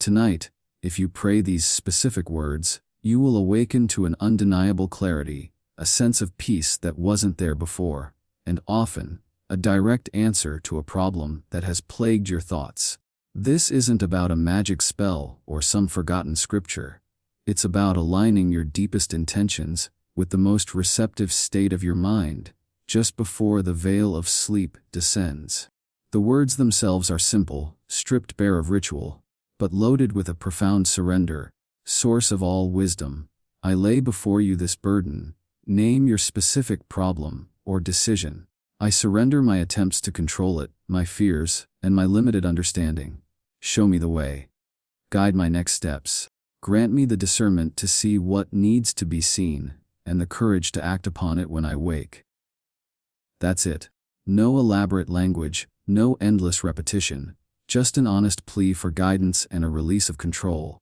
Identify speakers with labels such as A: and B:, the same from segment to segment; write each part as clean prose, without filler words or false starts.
A: Tonight, if you pray these specific words, you will awaken to an undeniable clarity, a sense of peace that wasn't there before, and often, a direct answer to a problem that has plagued your thoughts. This isn't about a magic spell or some forgotten scripture. It's about aligning your deepest intentions with the most receptive state of your mind, just before the veil of sleep descends. The words themselves are simple, stripped bare of ritual, but loaded with a profound surrender. Source of all wisdom, I lay before you this burden. Name your specific problem or decision. I surrender my attempts to control it, my fears, and my limited understanding. Show me the way. Guide my next steps. Grant me the discernment to see what needs to be seen, and the courage to act upon it when I wake. That's it. No elaborate language, no endless repetition, just an honest plea for guidance and a release of control.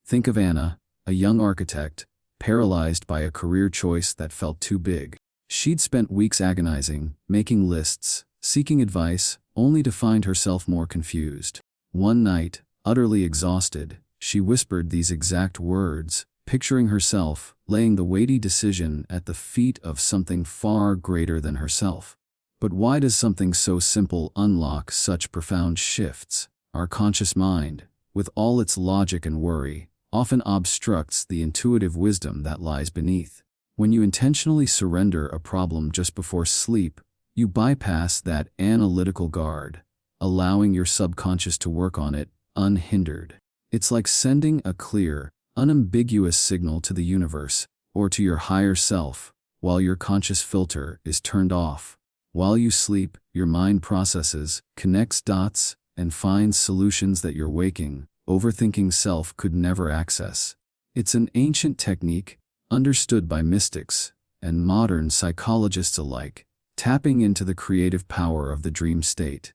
A: Think of Anna, a young architect, paralyzed by a career choice that felt too big. She'd spent weeks agonizing, making lists, seeking advice, only to find herself more confused. One night, utterly exhausted, she whispered these exact words, picturing herself laying the weighty decision at the feet of something far greater than herself. But why does something so simple unlock such profound shifts? Our conscious mind, with all its logic and worry, often obstructs the intuitive wisdom that lies beneath. When you intentionally surrender a problem just before sleep, you bypass that analytical guard, allowing your subconscious to work on it unhindered. It's like sending a clear, unambiguous signal to the universe, or to your higher self, while your conscious filter is turned off. While you sleep, your mind processes, connects dots, and finds solutions that your waking, overthinking self could never access. It's an ancient technique, understood by mystics and modern psychologists alike, tapping into the creative power of the dream state.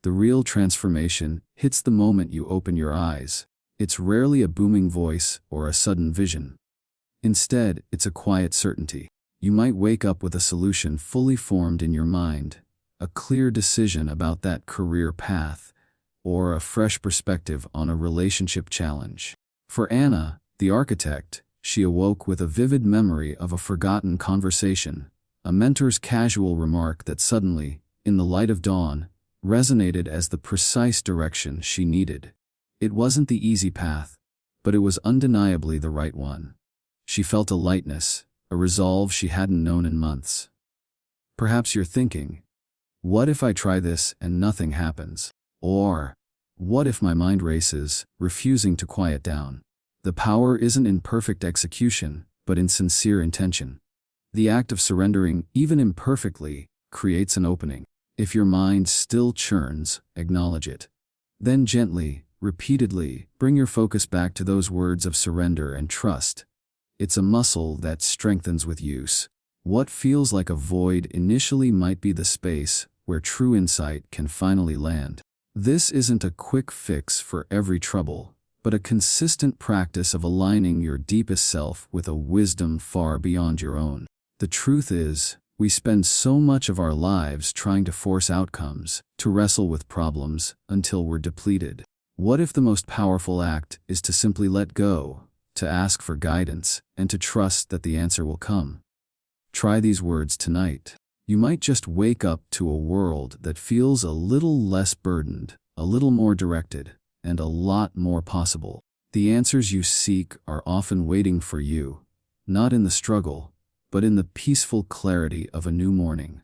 A: The real transformation hits the moment you open your eyes. It's rarely a booming voice or a sudden vision. Instead, it's a quiet certainty. You might wake up with a solution fully formed in your mind, a clear decision about that career path, or a fresh perspective on a relationship challenge. For Anna, the architect, she awoke with a vivid memory of a forgotten conversation, a mentor's casual remark that suddenly, in the light of dawn, resonated as the precise direction she needed. It wasn't the easy path, but it was undeniably the right one. She felt a lightness, a resolve she hadn't known in months. Perhaps you're thinking, what if I try this and nothing happens? Or, what if my mind races, refusing to quiet down? The power isn't in perfect execution, but in sincere intention. The act of surrendering, even imperfectly, creates an opening. If your mind still churns, acknowledge it. Then gently, repeatedly, bring your focus back to those words of surrender and trust. It's a muscle that strengthens with use. What feels like a void initially might be the space where true insight can finally land. This isn't a quick fix for every trouble, but a consistent practice of aligning your deepest self with a wisdom far beyond your own. The truth is, we spend so much of our lives trying to force outcomes, to wrestle with problems, until we're depleted. What if the most powerful act is to simply let go, to ask for guidance, and to trust that the answer will come? Try these words tonight. You might just wake up to a world that feels a little less burdened, a little more directed, and a lot more possible. The answers you seek are often waiting for you, not in the struggle, but in the peaceful clarity of a new morning.